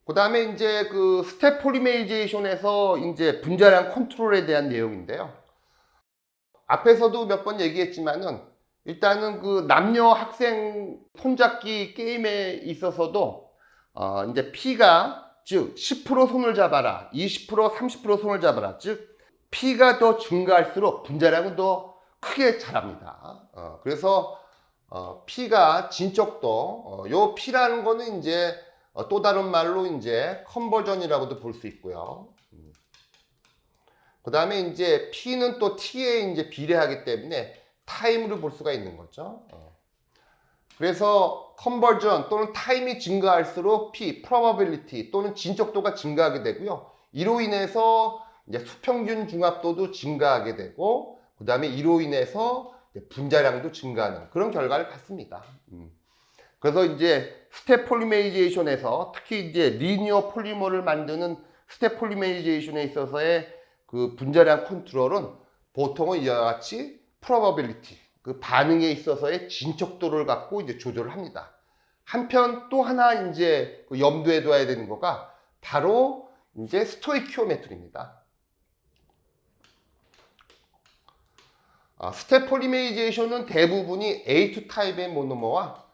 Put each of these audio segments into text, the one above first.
그 다음에 이제 그 스텝 폴리메리제이션에서 이제 분자량 컨트롤에 대한 내용인데요. 앞에서도 몇 번 얘기했지만은 일단은 그 남녀 학생 손잡기 게임에 있어서도 이제 P가 즉 10% 손을 잡아라, 20%, 30% 손을 잡아라. 즉 P가 더 증가할수록 분자량은 더 크게 자랍니다. 그래서 P가 진척도 요 P라는 거는 이제 또 다른 말로 이제 컨버전이라고도 볼 수 있고요. 그 다음에 이제 P는 또 T에 이제 비례하기 때문에 타임으로 볼 수가 있는 거죠. 그래서 컨버전 또는 타임이 증가할수록 P, probability 또는 진척도가 증가하게 되고요. 이로 인해서 이제 수평균 중합도도 증가하게 되고, 그 다음에 이로 인해서 분자량도 증가하는 그런 결과를 갖습니다. 그래서 이제 스텝 폴리메리제이션에서 특히 이제 리니어 폴리머를 만드는 스텝 폴리메리제이션에 있어서의 그 분자량 컨트롤은 보통은 이와 같이 probability, 그 반응에 있어서의 진척도를 갖고 이제 조절을 합니다. 한편 또 하나 이제 그 염두에 둬야 되는 거가 바로 이제 스토이키오메트리입니다. 스텝 폴리메리제이션은 대부분이 A2 타입의 모노머와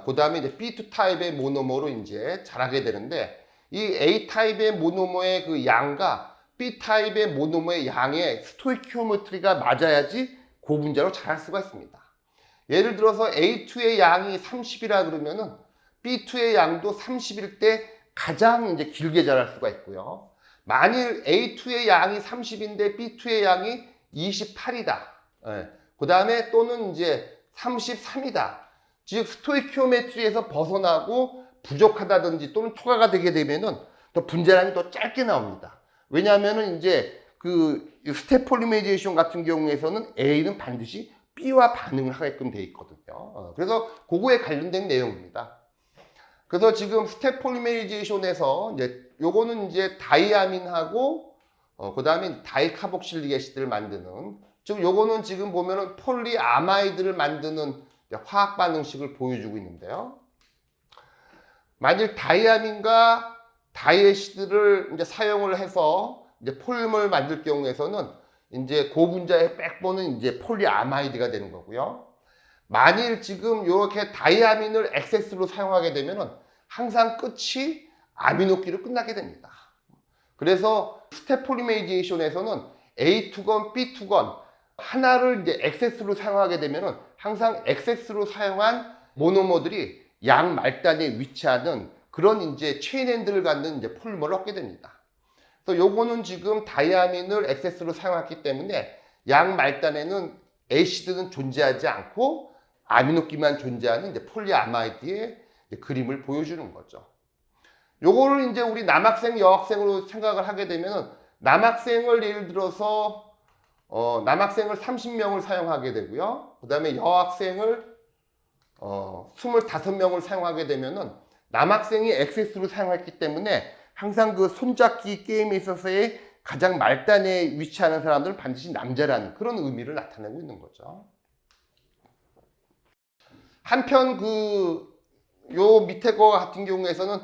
그 다음에 이제 B2 타입의 모노머로 이제 자라게 되는데, 이 A 타입의 모노머의 그 양과 B 타입의 모노머의 양의 스토이키오메트리가 맞아야지 고분자로 자랄 수가 있습니다. 예를 들어서 A2의 양이 30이라 그러면은 B2의 양도 30일 때 가장 이제 길게 자랄 수가 있고요. 만일 A2의 양이 30인데 B2의 양이 28이다. 그 다음에 또는 이제 33이다. 즉 스토이키오메트리에서 벗어나고 부족하다든지 또는 초과가 되게 되면은 더 분자량이 더 짧게 나옵니다. 왜냐하면은 이제 그 스텝 폴리메리제이션 같은 경우에서는 A는 반드시 B와 반응을 하게끔 돼 있거든요. 그래서 그거에 관련된 내용입니다. 그래서 지금 스텝 폴리메리제이션에서 이제 요거는 이제 다이아민하고 그 다음에 다이카복실릭 애시드를 만드는, 즉 요거는 지금 보면은 폴리아마이드를 만드는 화학 반응식을 보여주고 있는데요. 만일 다이아민과 다이애시드를 이제 사용을 해서 이제 폴리머를 만들 경우에서는 이제 고분자의 백본은 이제 폴리아마이드가 되는 거고요. 만일 지금 이렇게 다이아민을 엑세스로 사용하게 되면은 항상 끝이 아미노끼로 끝나게 됩니다. 그래서 스텝 폴리메리제이션에서는 A2건 B2건 하나를 이제 엑세스로 사용하게 되면은 항상 엑세스로 사용한 모노머들이 양 말단에 위치하는 그런 이제 체인엔드를 갖는 이제 폴리머를 얻게 됩니다. 그래서 요거는 지금 다이아민을 엑세스로 사용했기 때문에 양 말단에는 애시드는 존재하지 않고 아미노끼만 존재하는 이제 폴리아마이드의 그림을 보여주는 거죠. 요거를 이제 우리 남학생, 여학생으로 생각을 하게 되면은 남학생을 예를 들어서 남학생을 30명을 사용하게 되고요. 그 다음에 여학생을 25명을 사용하게 되면은 남학생이 엑세스로 사용했기 때문에 항상 그 손잡기 게임에 있어서의 가장 말단에 위치하는 사람들은 반드시 남자라는 그런 의미를 나타내고 있는 거죠. 한편 요 밑에 거 같은 경우에서는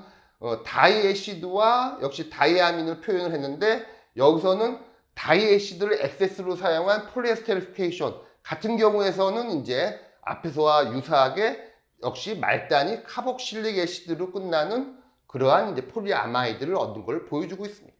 다이애시드와 역시 다이아민을 표현을 했는데, 여기서는 다이애시드를 엑세스로 사용한 폴리에스테리피케이션 같은 경우에서는 이제 앞에서와 유사하게 역시 말단이 카복실릭 애시드로 끝나는 그러한 이제 폴리아마이드를 얻는 걸 보여주고 있습니다.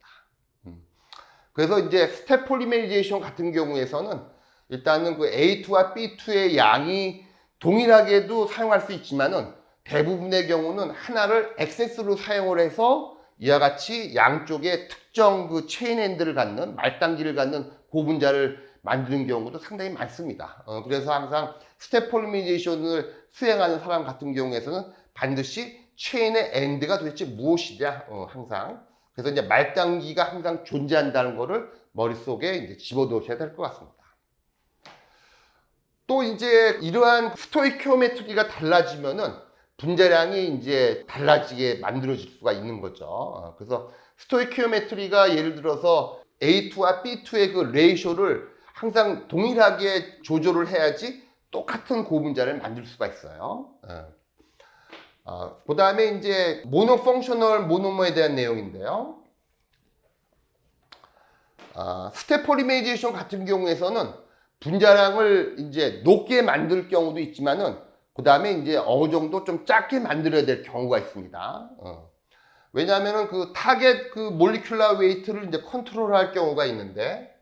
그래서 이제 스텝 폴리메리제이션 같은 경우에서는 일단은 그 A2와 B2의 양이 동일하게도 사용할 수 있지만은 대부분의 경우는 하나를 엑세스로 사용을 해서 이와 같이 양쪽에 특정 그 체인엔드를 갖는 말단기를 갖는 고분자를 만드는 경우도 상당히 많습니다. 그래서 항상 스텝 폴리메리제이션을 수행하는 사람 같은 경우에서는 반드시 체인의 엔드가 도대체 무엇이냐, 항상. 그래서 이제 말단기가 항상 존재한다는 거를 머릿속에 이제 집어넣으셔야 될 것 같습니다. 또 이제 이러한 스토이키오메트리가 달라지면은 분자량이 이제 달라지게 만들어질 수가 있는 거죠. 그래서 스토이키오메트리가 예를 들어서 A2와 B2의 그 레이쇼를 항상 동일하게 조절을 해야지 똑같은 고분자를 만들 수가 있어요. 그 다음에 이제 모노펑셔널 모노머에 대한 내용인데요. 스텝 폴리메리제이션 같은 경우에서는 분자량을 이제 높게 만들 경우도 있지만은 그 다음에 이제 어느 정도 좀 작게 만들어야 될 경우가 있습니다. 왜냐하면은 그 타겟 그 몰리큘러 웨이트를 이제 컨트롤할 경우가 있는데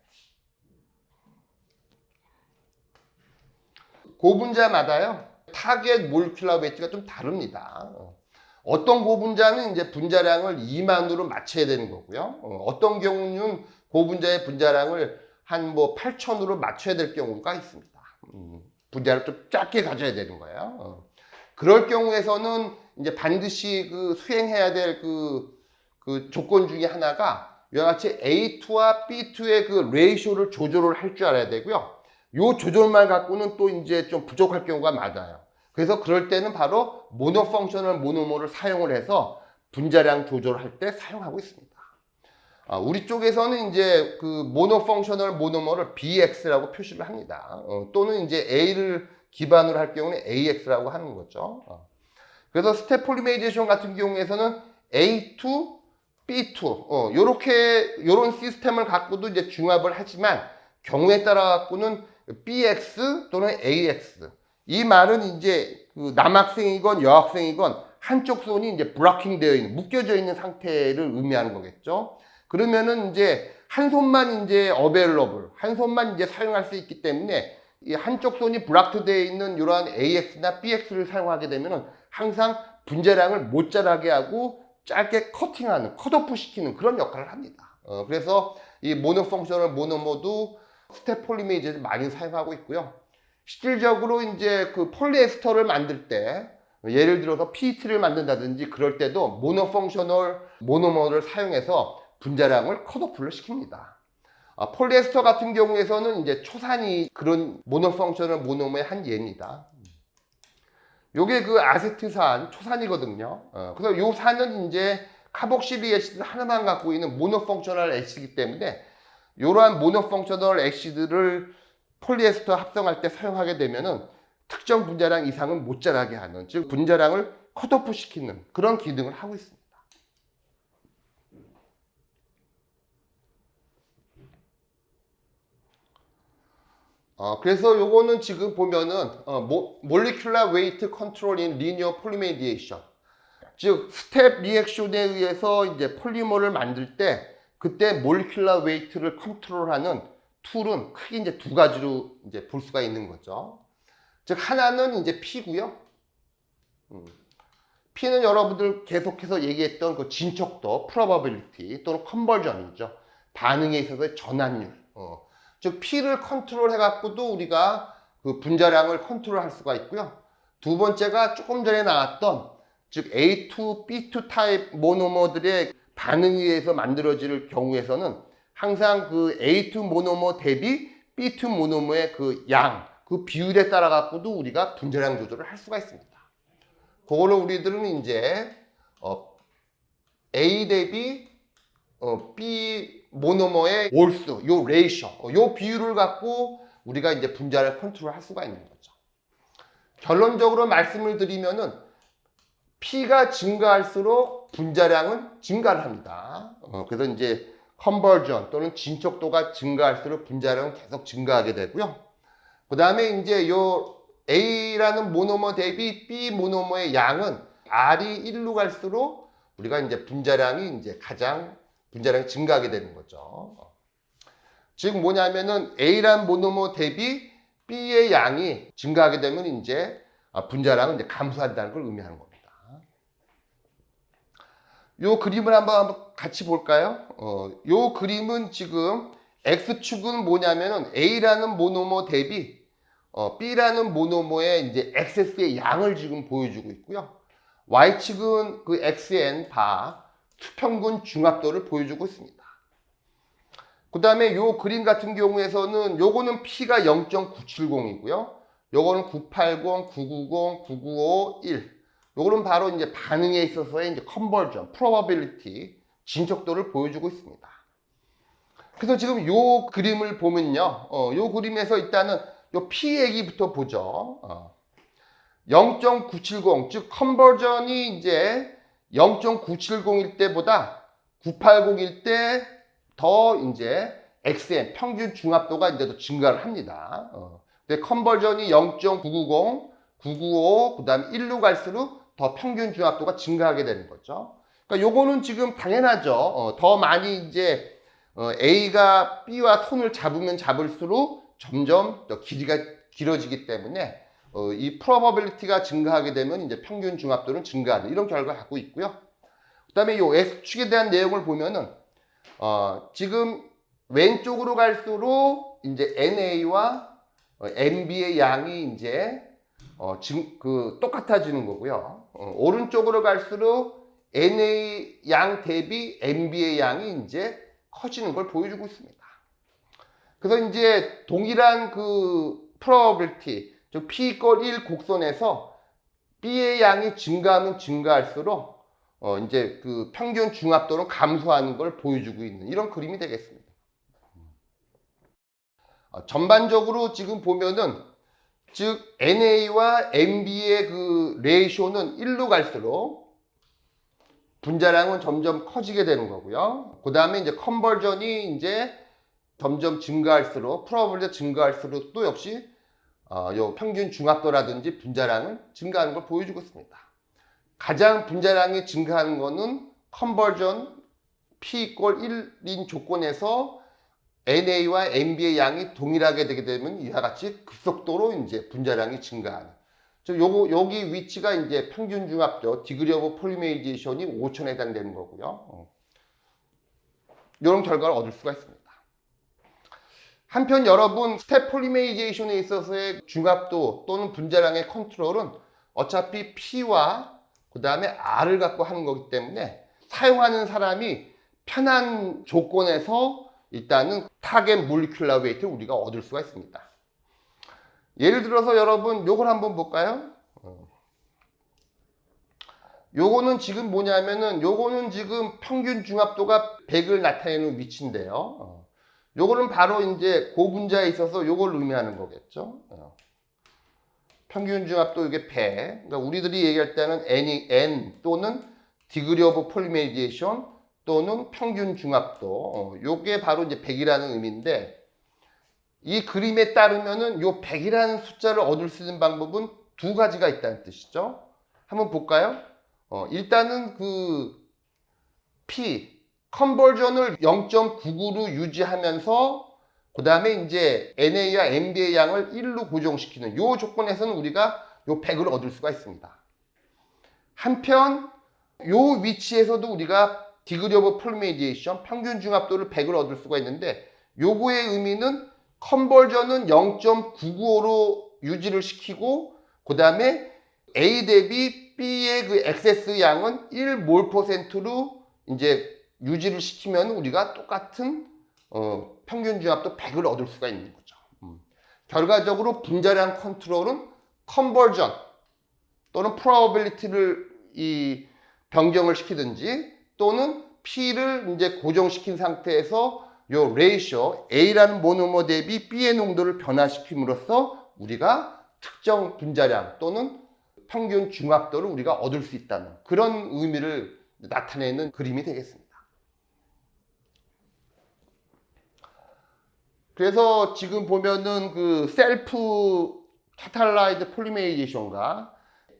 고분자마다요 타겟 몰리큘러 웨이트가 좀 다릅니다. 어떤 고분자는 이제 분자량을 2만으로 맞춰야 되는 거고요. 어떤 경우는 고분자의 분자량을 한 뭐 8,000으로 맞춰야 될 경우가 있습니다. 분자를 좀 작게 가져야 되는 거예요. 그럴 경우에서는 이제 반드시 그 수행해야 될 그 조건 중에 하나가 이와 같이 A2와 B2의 그 레이쇼를 조절을 할 줄 알아야 되고요. 요 조절만 갖고는 또 이제 좀 부족할 경우가 많아요. 그래서 그럴 때는 바로 모노펑셔널 모노머를 사용을 해서 분자량 조절할 때 사용하고 있습니다. 우리 쪽에서는 이제 그 모노펑셔널 모노머를 BX라고 표시를 합니다. 또는 이제 A를 기반으로 할 경우는 AX라고 하는 거죠. 그래서 스텝 폴리메리제이션 같은 경우에서는 A2, B2 요런 시스템을 갖고도 이제 중합을 하지만 경우에 따라 갖고는 BX 또는 AX 이 말은 이제 그 남학생이건 여학생이건 한쪽 손이 이제 블로킹 되어 있는 묶여져 있는 상태를 의미하는 거겠죠. 그러면은 이제 한 손만 이제 어베일러블 한 손만 이제 사용할 수 있기 때문에 이 한쪽 손이 블락트 되어 있는 이러한 AX나 BX를 사용하게 되면은 항상 분자량을 못 자라게 하고 짧게 커팅하는 컷오프 시키는 그런 역할을 합니다. 그래서 이 모노펑셔널 모노머도 스텝 폴리메리제를 많이 사용하고 있고요. 실질적으로 이제 그 폴리에스터를 만들 때 예를 들어서 PET를 만든다든지 그럴 때도 모노펑셔널 모노머를 사용해서 분자량을 컷오프를 시킵니다. 폴리에스터 같은 경우에서는 이제 초산이 그런 모노펑셔널 모노머의 한 예입니다. 요게 그 아세트산 초산이거든요. 그래서 요 산은 이제 카복실리 애시드 하나만 갖고 있는 모노펑셔널 애시드이기 때문에 이러한 모노펑셔널 애시드를 폴리에스터 합성할 때 사용하게 되면은 특정 분자량 이상은 못 자라게 하는, 즉 분자량을 컷오프 시키는 그런 기능을 하고 있습니다. 그래서 요거는 지금 보면은 몰리큘러 웨이트 컨트롤 인 리니어 폴리메리제이션, 즉 스텝 리액션에 의해서 이제 폴리머를 만들 때 그때 몰리큘러 웨이트를 컨트롤하는 툴은 크게 이제 두 가지로 이제 볼 수가 있는 거죠. 즉 하나는 이제 P고요. P는 여러분들 계속해서 얘기했던 그 진척도, probability 또는 컨버전이죠. 반응에 있어서의 전환율. 즉 P를 컨트롤 해갖고도 우리가 그 분자량을 컨트롤할 수가 있고요. 두 번째가 조금 전에 나왔던 즉 A2, B2 타입 모노머들의 반응에 의해서 만들어질 경우에서는 항상 그 A2 모노머 대비 B2 모노머의 그 양, 그 비율에 따라 갖고도 우리가 분자량 조절을 할 수가 있습니다. 그거를 우리들은 이제 A 대비 B 모노머의 올수, 요 레이셔, 요 비율을 갖고 우리가 이제 분자를 컨트롤할 수가 있는 거죠. 결론적으로 말씀을 드리면은 P가 증가할수록 분자량은 증가를 합니다. 그래서 이제 컨버전 또는 진척도가 증가할수록 분자량은 계속 증가하게 되고요. 그 다음에 이제 요 A라는 모노머 대비 B 모노머의 양은 R이 1로 갈수록 우리가 이제 분자량이 이제 가장 분자량이 증가하게 되는 거죠. 즉 뭐냐면은 A라는 모노머 대비 B의 양이 증가하게 되면 이제 분자량은 이제 감소한다는 걸 의미하는 겁니다. 요 그림을 한번 같이 볼까요? 요 그림은 지금 X축은 뭐냐면은 A라는 모노머 대비 B라는 모노머의 이제 XS의 양을 지금 보여주고 있고요. Y축은 그 XN 바 수평군 중합도를 보여주고 있습니다. 그 다음에 요 그림 같은 경우에서는 요거는 P가 0.970이고요. 요거는 980, 990, 995, 1. 요거는 바로 이제 반응에 있어서의 이제 컨버전, probability, 진척도를 보여주고 있습니다. 그래서 지금 요 그림을 보면요. 요 그림에서 일단은 요 P 얘기부터 보죠. 0.970, 즉 컨버전이 이제 0.970일 때보다 980일 때 더 이제 XM 평균 중압도가 이제 더 증가를 합니다. 근데 컨버전이 0.990, 995, 그다음에 1로 갈수록 더 평균 중압도가 증가하게 되는 거죠. 그러니까 요거는 지금 당연하죠. 더 많이 이제 A가 B와 손을 잡으면 잡을수록 점점 더 길이가 길어지기 때문에 이 프로버빌리티가 증가하게 되면 이제 평균 중압도는 증가하는 이런 결과를 갖고 있고요. 그다음에 요 S축에 대한 내용을 보면은 지금 왼쪽으로 갈수록 이제 NA와 NB의 양이 이제 똑같아지는 거고요. 오른쪽으로 갈수록 NA 양 대비 NB의 양이 이제 커지는 걸 보여주고 있습니다. 그래서 이제 동일한 그 probability, 즉 P = 1 곡선에서 B의 양이 증가하면 증가할수록 이제 그 평균 중압도는 감소하는 걸 보여주고 있는 이런 그림이 되겠습니다. 전반적으로 지금 보면은 즉 NA와 NB의 그 레이쇼는 1로 갈수록 분자량은 점점 커지게 되는 거고요. 그 다음에 이제 컨버전이 이제 점점 증가할수록 프로버빌리티가 증가할수록 또 역시 요 평균 중압도라든지 분자량은 증가하는 걸 보여주고 있습니다. 가장 분자량이 증가하는 거는 컨버전 P = 1인 조건에서 NA와 NB의 양이 동일하게 되게 되면 이와 같이 급속도로 이제 분자량이 증가하는. 즉 여기 위치가 이제 평균 중압도 디그리 오브 폴리메리제이션이 5,000에 해당되는 거고요. 이런 결과를 얻을 수가 있습니다. 한편 여러분 스텝 폴리메리제이션에 있어서의 중압도 또는 분자량의 컨트롤은 어차피 P와 그 다음에 R을 갖고 하는 거기 때문에 사용하는 사람이 편한 조건에서 일단은 타겟 몰리큘러 웨이트를 우리가 얻을 수가 있습니다. 예를 들어서 여러분 요걸 한번 볼까요? 요거는 지금 뭐냐면은 요거는 지금 평균 중압도가 100을 나타내는 위치인데요. 요거는 바로 이제 고분자에 있어서 요걸 의미하는 거겠죠. 평균 중압도 이게 100. 그러니까 우리들이 얘기할 때는 N 또는 디그리 오브 폴리메리제이션 또는 평균 중압도. 요게 바로 이제 100이라는 의미인데 이 그림에 따르면은 요 100이라는 숫자를 얻을 수 있는 방법은 두 가지가 있다는 뜻이죠. 한번 볼까요? 일단은 그 P 컨버전을 0.99로 유지하면서 그 다음에 이제 NA와 NB의 양을 1로 고정시키는 요 조건에서는 우리가 요 100을 얻을 수가 있습니다. 한편 요 위치에서도 우리가 디그리 오브 폴리메리제이션 평균 중압도를 100을 얻을 수가 있는데 요거의 의미는 컨버전은 0.995로 유지를 시키고 그 다음에 A 대비 B의 그 엑세스 양은 1몰%로 이제 유지를 시키면 우리가 똑같은 평균 중압도 100을 얻을 수가 있는 거죠. 결과적으로 분자량 컨트롤은 컨버전 또는 프로버빌리티를 이 변경을 시키든지 또는 P를 이제 고정시킨 상태에서 요 레이쇼 A라는 모노머 대비 B의 농도를 변화시킴으로써 우리가 특정 분자량 또는 평균 중압도를 우리가 얻을 수 있다는 그런 의미를 나타내는 그림이 되겠습니다. 그래서 지금 보면은 그 셀프 캐탈라이즈 폴리메리제이션과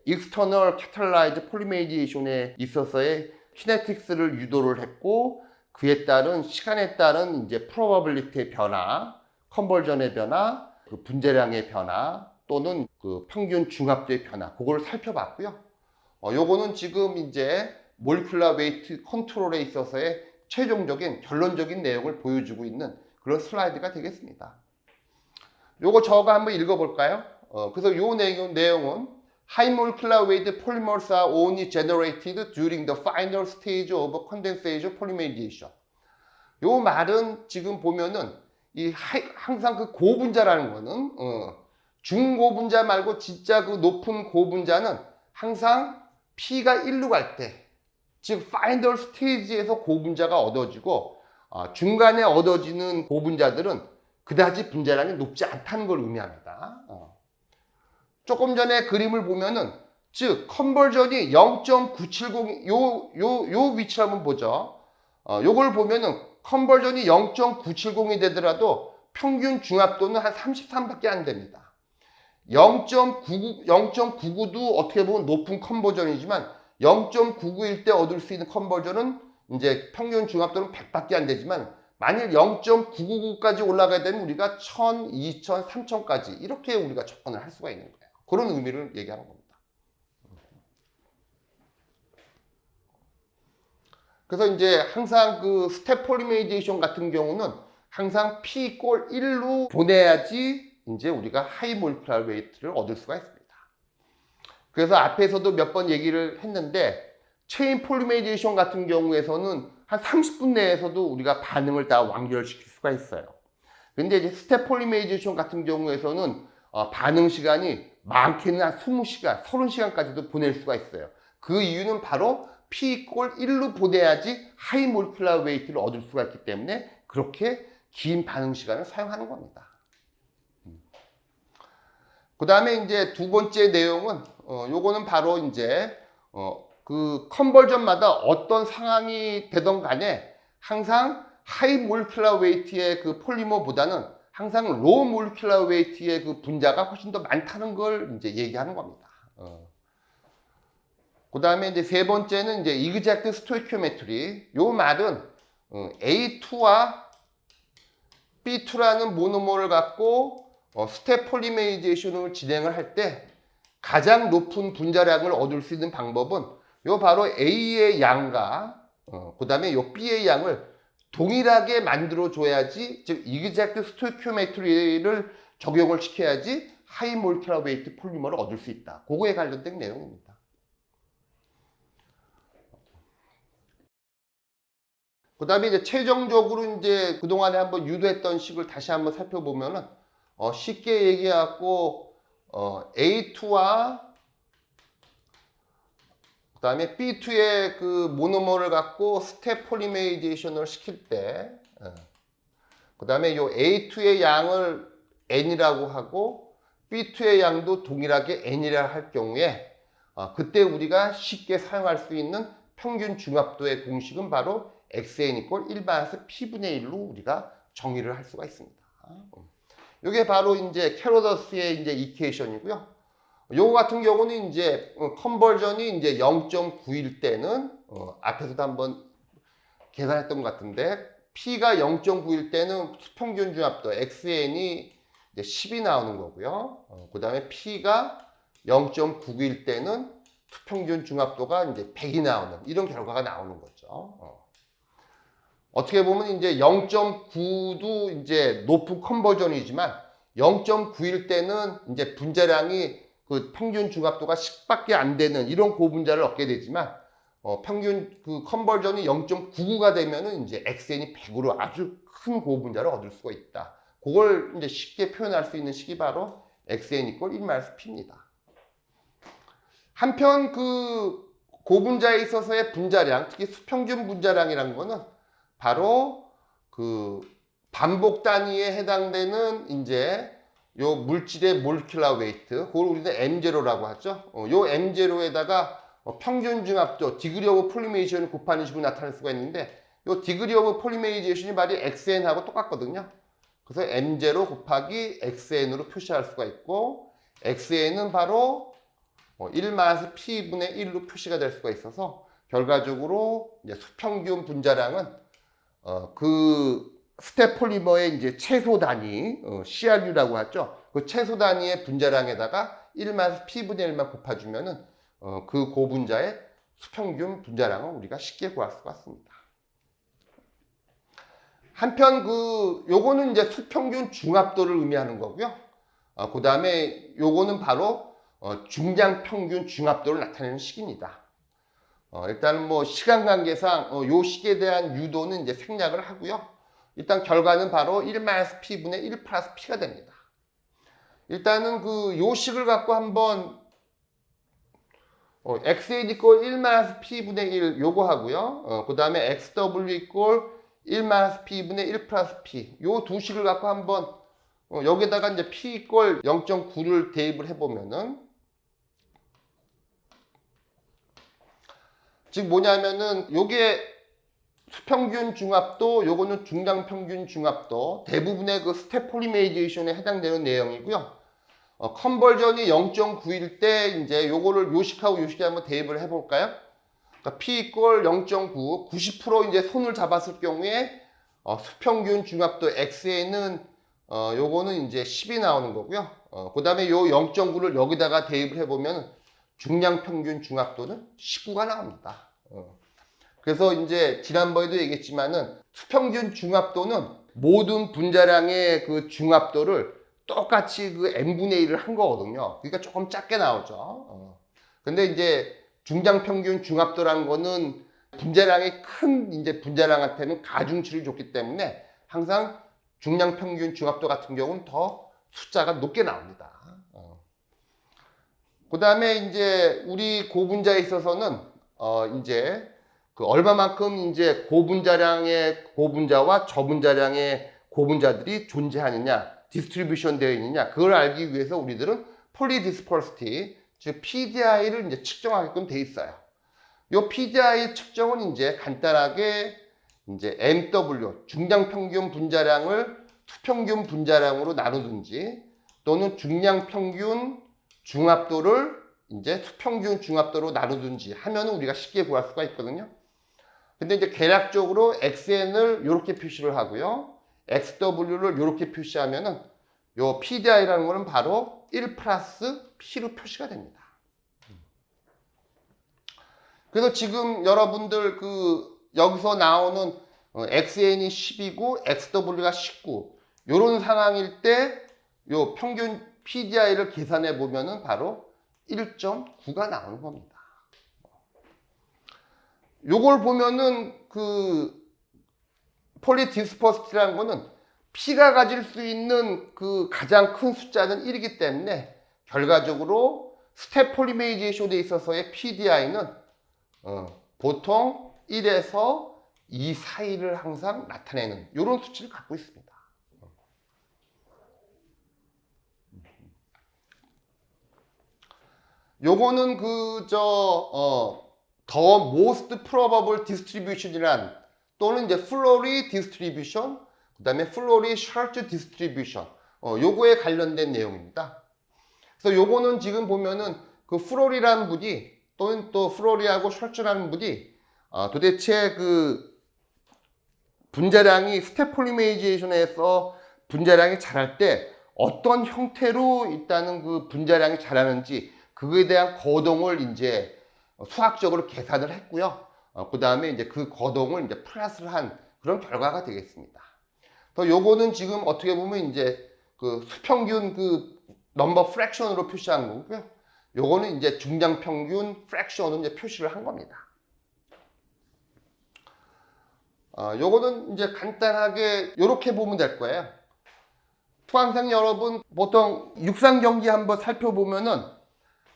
익스터널 캐탈라이즈 폴리메리제이션에 있어서의 키네틱스를 유도를 했고 그에 따른 시간에 따른 이제 프로버빌리티의 변화, 컨버전의 변화, 그 분자량의 변화 또는 그 평균 중압도의 변화 그걸 살펴봤고요. 요거는 지금 이제 몰큘러 웨이트 컨트롤에 있어서의 최종적인 결론적인 내용을 보여주고 있는 그런 슬라이드가 되겠습니다. 요거 저가 한번 읽어볼까요? 그래서 요 내용은 High molecular weight polymers are only generated during the final stage of condensation polymerization. 요 말은 지금 보면은 항상 그 고분자라는 거는 중고분자 말고 진짜 그 높은 고분자는 항상 P가 1로 갈 때, 즉 final stage에서 고분자가 얻어지고 중간에 얻어지는 고분자들은 그다지 분자량이 높지 않다는 걸 의미합니다. 조금 전에 그림을 보면은 즉 컨버전이 0.970 요 위치를 한번 보죠. 요걸 보면은 컨버전이 0.970이 되더라도 평균 중합도는 한 33밖에 안 됩니다. 0.99도 어떻게 보면 높은 컨버전이지만 0.99일 때 얻을 수 있는 컨버전은 이제 평균 중합도는 100밖에 안 되지만 만일 0.999까지 올라가야 되면 우리가 1000, 2000, 3000까지 이렇게 우리가 접근을 할 수가 있는 거예요. 그런 의미를 얘기하는 겁니다. 그래서 이제 항상 그 스텝 폴리메리제이션 같은 경우는 항상 P = 1로 보내야지 이제 우리가 하이 몰큐lar 웨이트를 얻을 수가 있습니다. 그래서 앞에서도 몇 번 얘기를 했는데 체인 폴리메리제이션 같은 경우에서는 한 30분 내에서도 우리가 반응을 다 완결시킬 수가 있어요. 근데 이제 스텝 폴리메리제이션 같은 경우에서는 반응 시간이 많게는 한 20시간, 30시간까지도 보낼 수가 있어요. 그 이유는 바로 P = 1로 보내야지 하이 몰큐lar 웨이트를 얻을 수가 있기 때문에 그렇게 긴 반응 시간을 사용하는 겁니다. 그 다음에 이제 두 번째 내용은 요거는 바로 이제 그 컨버전마다 어떤 상황이 되던 간에 항상 하이 몰큐lar 웨이트의 그 폴리머보다는 항상 로우 몰큐lar 웨이트의 그 분자가 훨씬 더 많다는 걸 이제 얘기하는 겁니다. 그 다음에 이제 세 번째는 이제 exact stoichiometry. 요 말은 A2와 B2라는 모노머를 갖고 스텝 폴리메리제이션을 진행을 할 때 가장 높은 분자량을 얻을 수 있는 방법은 요 바로 A의 양과 그 다음에 요 B의 양을 동일하게 만들어 줘야지, 즉 exact stoichiometry를 적용을 시켜야지 하이 몰큐lar 웨이트 폴리머를 얻을 수 있다. 그거에 관련된 내용입니다. 그 다음에 이제 최종적으로 이제 그동안에 한번 유도했던 식을 다시 한번 살펴보면은 쉽게 얘기해갖고 A2와 그 다음에 B2의 그 모노머를 갖고 스텝 폴리메리제이션을 시킬 때 그 다음에 요 A2의 양을 N이라고 하고 B2의 양도 동일하게 N이라 할 경우에 그때 우리가 쉽게 사용할 수 있는 평균 중합도의 공식은 바로 xn = 1-p분의 1로 우리가 정의를 할 수가 있습니다. 이게 바로 이제 캐로더스의 이제 이퀘이션이고요. 요거 같은 경우는 이제 컨버전이 이제 0.9일 때는 앞에서도 한번 계산했던 것 같은데 p가 0.9일 때는 수평균 중합도 xn이 이제 10이 나오는 거고요. 그 다음에 p가 0.99일 때는 수평균 중합도가 이제 100이 나오는 이런 결과가 나오는 거죠. 어떻게 보면 이제 0.9도 이제 높은 컨버전이지만 0.9일 때는 이제 분자량이 그 평균 중합도가 10밖에 안 되는 이런 고분자를 얻게 되지만 평균 그 컨버전이 0.99가 되면은 이제 xn이 100으로 아주 큰 고분자를 얻을 수가 있다. 그걸 이제 쉽게 표현할 수 있는 식이 바로 xn = 1-p입니다. 한편 그 고분자에 있어서의 분자량, 특히 수평균 분자량이라는 거는 바로 그 반복 단위에 해당되는 이제 요 물질의 몰큘러 웨이트, 그걸 우리는 M0라고 하죠. 요 M0에다가 평균 중합도 디그리 오브 폴리메리제이션을 곱하는 식으로 나타낼 수가 있는데 요 디그리 오브 폴리메리제이션이 말이 xn하고 똑같거든요. 그래서 M0 곱하기 xn으로 표시할 수가 있고 xn은 바로 1-p분의 1로 표시가 될 수가 있어서 결과적으로 이제 수평균 분자량은 그 스텝 폴리머의 이제 최소 단위 CRU라고 하죠. 그 최소 단위의 분자량에다가 1-p분의 1만 곱해주면은 그 고분자의 수평균 분자량을 우리가 쉽게 구할 수가 있습니다. 한편 요거는 이제 수평균 중합도를 의미하는 거고요. 그 다음에 요거는 바로 중량 평균 중합도를 나타내는 식입니다. 일단 뭐 시간 관계상 요 식에 대한 유도는 이제 생략을 하고요. 일단 결과는 바로 1-p분의 1+p가 됩니다. 일단은 요 식을 갖고 한번 xn = 1-p분의 1 요거 하고요. 그 다음에 xw = 1-p분의 1+p 요 두 식을 갖고 한번 여기다가 이제 P 이퀄 0.9를 대입을 해보면은, 즉 뭐냐면은 요게 수평균 중합도, 요거는 중량평균 중합도, 대부분의 그 스텝 폴리메이제이션에 해당되는 내용이고요. 컨버전이 0.9일 때 이제 요거를 요식하고 요식에 한번 대입을 해볼까요? 그러니까 P 이퀄 0.9, 90% 이제 손을 잡았을 경우에 수평균 중합도 X에는 요거는 이제 10이 나오는 거고요. 그 다음에 요 0.9를 여기다가 대입을 해보면 중량평균 중합도는 19가 나옵니다. 그래서 이제 지난번에도 얘기했지만은 수평균 중합도는 모든 분자량의 그 중합도를 똑같이 그 n분의 1을 한 거거든요. 그러니까 조금 작게 나오죠. 근데 이제 중량평균 중합도라는 거는 분자량이 큰 이제 분자량한테는 가중치를 줬기 때문에 항상 중량평균 중합도 같은 경우는 더 숫자가 높게 나옵니다. 그 다음에 이제 우리 고분자에 있어서는 이제 그 얼마만큼 이제 고분자량의 고분자와 저분자량의 고분자들이 존재하느냐, 디스트리뷰션 되어 있느냐, 그걸 알기 위해서 우리들은 폴리디스퍼시티, 즉 PDI를 이제 측정하게끔 돼 있어요. 이 PDI 측정은 이제 간단하게 이제 MW, 중량평균 분자량을 수평균 분자량으로 나누든지, 또는 중량평균 중합도를 이제 수평균 중합도로 나누든지 하면 우리가 쉽게 구할 수가 있거든요. 근데 이제 계략적으로 XN을 이렇게 표시를 하고요. XW를 이렇게 표시하면은 요 PDI라는 거는 바로 1 플러스 P로 표시가 됩니다. 그래서 지금 여러분들 그 여기서 나오는 XN이 10이고 XW가 19 요런 상황일 때 요 평균 PDI를 계산해 보면은 바로 1.9가 나오는 겁니다. 요걸 보면은 그 폴리디스퍼시티라는 거는 P가 가질 수 있는 그 가장 큰 숫자는 1이기 때문에 결과적으로 스텝 폴리메이제이션에 있어서의 PDI는 보통 1에서 2 사이를 항상 나타내는 이런 수치를 갖고 있습니다. 요거는 더 most probable distribution이란, 또는 이제 플로리 디스트리뷰션, 그 다음에 플로리 셔츠 디스트리뷰션, 요거에 관련된 내용입니다. 그래서 요거는 지금 보면은 그 플로리라는 분이, 또는 또 플로리하고 셔츠라는 분이 도대체 그 분자량이 스텝 폴리메이제이션에서 분자량이 자랄 때 어떤 형태로 일단은 그 분자량이 자라는지 그거에 대한 거동을 이제 수학적으로 계산을 했고요. 그 다음에 이제 그 거동을 이제 플러스를 한 그런 결과가 되겠습니다. 또 요거는 지금 어떻게 보면 이제 그 수평균 그 넘버 프랙션으로 표시한 거고요. 요거는 이제 중량평균 프랙션으로 이제 표시를 한 겁니다. 요거는 이제 간단하게 요렇게 보면 될 거예요. 수강생 여러분, 보통 육상 경기 한번 살펴보면은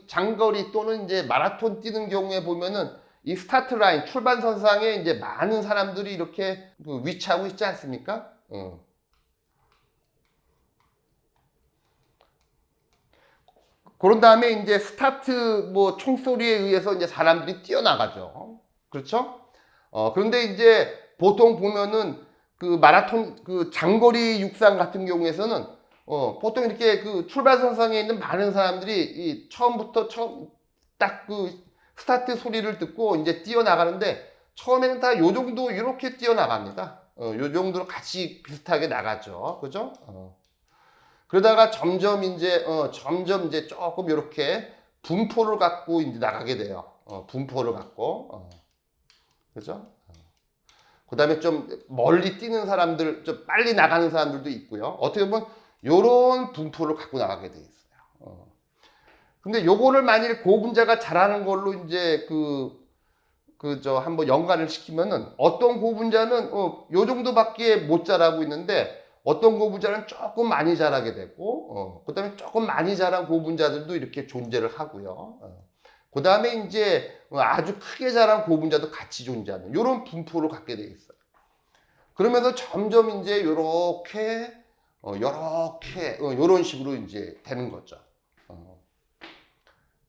장거리 또는 이제 마라톤 뛰는 경우에 보면은 이 스타트 라인, 출발선상에 이제 많은 사람들이 이렇게 위치하고 있지 않습니까? 그런 다음에 이제 스타트 뭐 총소리에 의해서 이제 사람들이 뛰어나가죠. 그렇죠? 그런데 이제 보통 보면은 그 마라톤, 그 장거리 육상 같은 경우에서는 보통 이렇게 그 출발선상에 있는 많은 사람들이 처음부터 딱 그 스타트 소리를 듣고 이제 뛰어나가는데, 처음에는 다 요 정도 이렇게 뛰어나갑니다. 요 정도로 같이 비슷하게 나가죠. 그죠? 그러다가 점점 이제 조금 이렇게 분포를 갖고 이제 나가게 돼요. 분포를 갖고. 그죠? 그 다음에 좀 멀리 뛰는 사람들, 좀 빨리 나가는 사람들도 있고요. 어떻게 보면 요런 분포를 갖고 나가게 돼 있어요. 근데 요거를 만일 고분자가 잘하는 걸로 이제 한번 연관을 시키면은, 어떤 고분자는 요 정도밖에 못 자라고 있는데 어떤 고분자는 조금 많이 자라게 되고, 그 다음에 조금 많이 자란 고분자들도 이렇게 존재를 하고요. 그 다음에 이제 아주 크게 자란 고분자도 같이 존재하는 요런 분포를 갖게 돼 있어요. 그러면서 점점 이제 요렇게 이렇게 이런 식으로 이제 되는 거죠.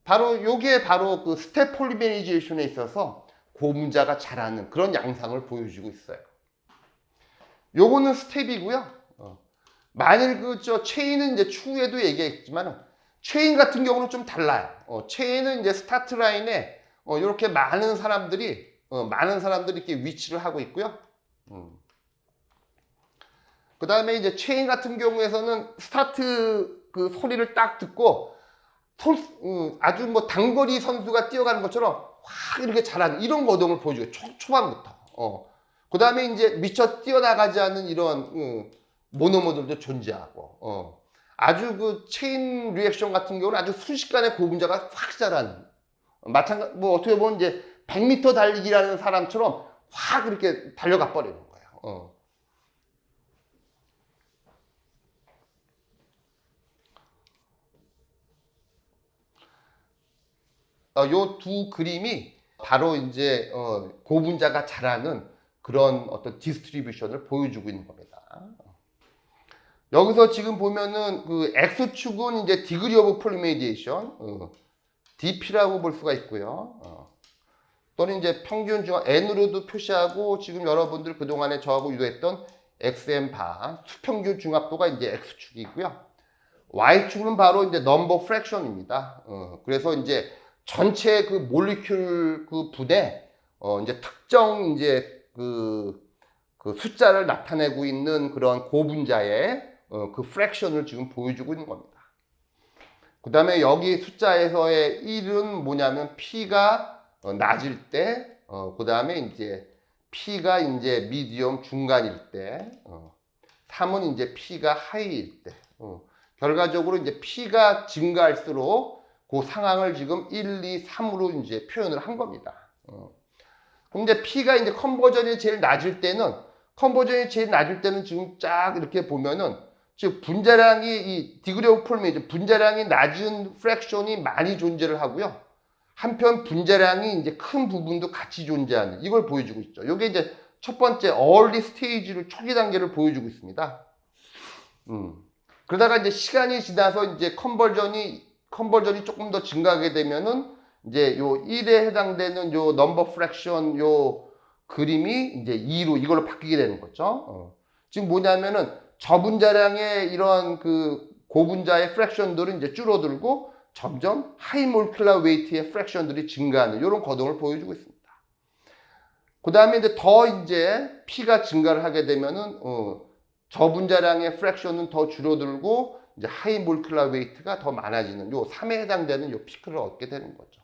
바로 요게 바로 그 스텝 폴리메리제이션에 있어서 고분자가 자라는 그런 양상을 보여주고 있어요. 요거는 스텝이고요. 만일 저 체인은 이제 추후에도 얘기했지만 체인 같은 경우는 좀 달라요. 체인은 이제 스타트 라인에 이렇게 많은 사람들이 이렇게 위치를 하고 있고요. 그 다음에 이제 체인 같은 경우에서는 스타트 그 소리를 딱 듣고 아주 뭐 단거리 선수가 뛰어가는 것처럼 확 이렇게 잘하는 이런 거동을 보여줘요. 초반부터. 그 다음에 이제 미처 뛰어나가지 않는 이런 모노모들도 존재하고 아주 그 체인 리액션 같은 경우는 아주 순식간에 고분자가 확 자라는 마찬가지 뭐 어떻게 보면 이제 100m 달리기라는 사람처럼 확 이렇게 달려가 버리는 거예요. 요 두 그림이 바로 이제 고분자가 자라는 그런 어떤 디스트리뷰션을 보여주고 있는 겁니다. 여기서 지금 보면은 그 X축은 이제 디그리 오브 폴리메리제이션 DP라고 볼 수가 있고요. 또는 이제 평균 중앙 N으로도 표시하고 지금 여러분들 그동안에 저하고 유도했던 XM 바 수평균 중합도가 이제 X축이고요. Y축은 바로 이제 넘버 프랙션입니다. 그래서 이제 전체 그 몰리큘 그 분에 이제 특정 이제 그 숫자를 나타내고 있는 그런 고분자의 그 프랙션을 지금 보여주고 있는 겁니다. 그 다음에 여기 숫자에서의 1은 뭐냐면 P가 낮을 때, 그 다음에 이제 P가 이제 미디엄 중간일 때, 3은 이제 P가 하이일 때, 결과적으로 이제 P가 증가할수록 그 상황을 지금 1, 2, 3으로 이제 표현을 한 겁니다. 그럼 이제 P가 이제 컨버전이 제일 낮을 때는 지금 쫙 이렇게 보면은 즉 분자량이 이 디그리 오브 폴리메리제이션 분자량이 낮은 프랙션이 많이 존재를 하고요. 한편 분자량이 이제 큰 부분도 같이 존재하는 이걸 보여주고 있죠. 이게 이제 첫 번째 early 스테이지를 초기 단계를 보여주고 있습니다. 그러다가 이제 시간이 지나서 이제 컨버전이 조금 더 증가하게 되면은 이제 요 1에 해당되는 요 넘버 프랙션 요 그림이 이제 2로 이걸로 바뀌게 되는 거죠. 지금 뭐냐면은 저분자량의 이런 그 고분자의 프랙션들은 이제 줄어들고 점점 하이 몰큘러 웨이트의 프랙션들이 증가하는 이런 거동을 보여주고 있습니다. 그 다음에 이제 더 이제 P가 증가를 하게 되면은 저분자량의 프랙션은 더 줄어들고 이제 하이 몰큘러 웨이트가 더 많아지는 요 3에 해당되는 요 피크를 얻게 되는 거죠.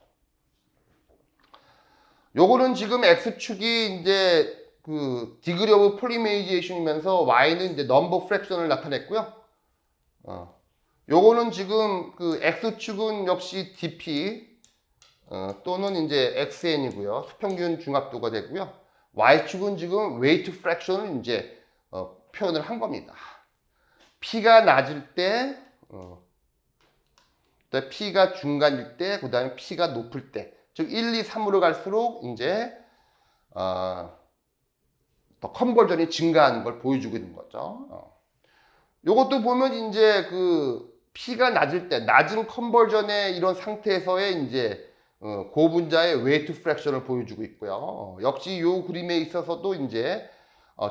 요거는 지금 X축이 이제 그 디그리 오브 폴리메리제이션이면서 Y는 이제 넘버 프랙션을 나타냈고요. 요거는 지금 그 X축은 역시 DP 또는 이제 XN이고요. 수평균 중합도가 되고요. Y축은 지금 웨이트 프랙션을 이제 표현을 한 겁니다. P가 낮을 때, P가 중간일 때, 그 다음에 P가 높을 때, 즉 1, 2, 3으로 갈수록 이제 더 컨버전이 증가하는 걸 보여주고 있는 거죠. 요것도 보면 이제 그 P가 낮을 때, 낮은 컨버전의 이런 상태에서의 이제 고분자의 웨이트 프랙션을 보여주고 있고요. 역시 요 그림에 있어서도 이제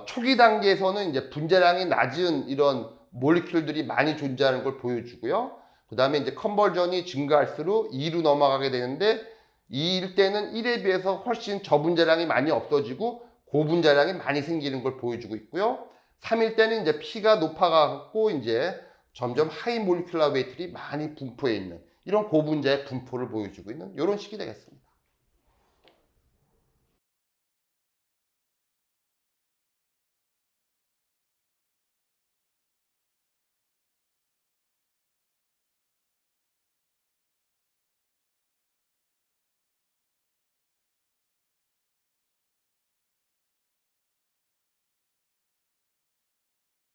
초기 단계에서는 이제 분자량이 낮은 이런 몰리큘들이 많이 존재하는 걸 보여주고요. 그 다음에 이제 컨버전이 증가할수록 2로 넘어가게 되는데 2일 때는 1에 비해서 훨씬 저분자량이 많이 없어지고 고분자량이 많이 생기는 걸 보여주고 있고요. 3일 때는 이제 P가 높아가고 이제 점점 하이 몰리큘러 웨이트들이 많이 분포해 있는 이런 고분자의 분포를 보여주고 있는 이런 식이 되겠습니다.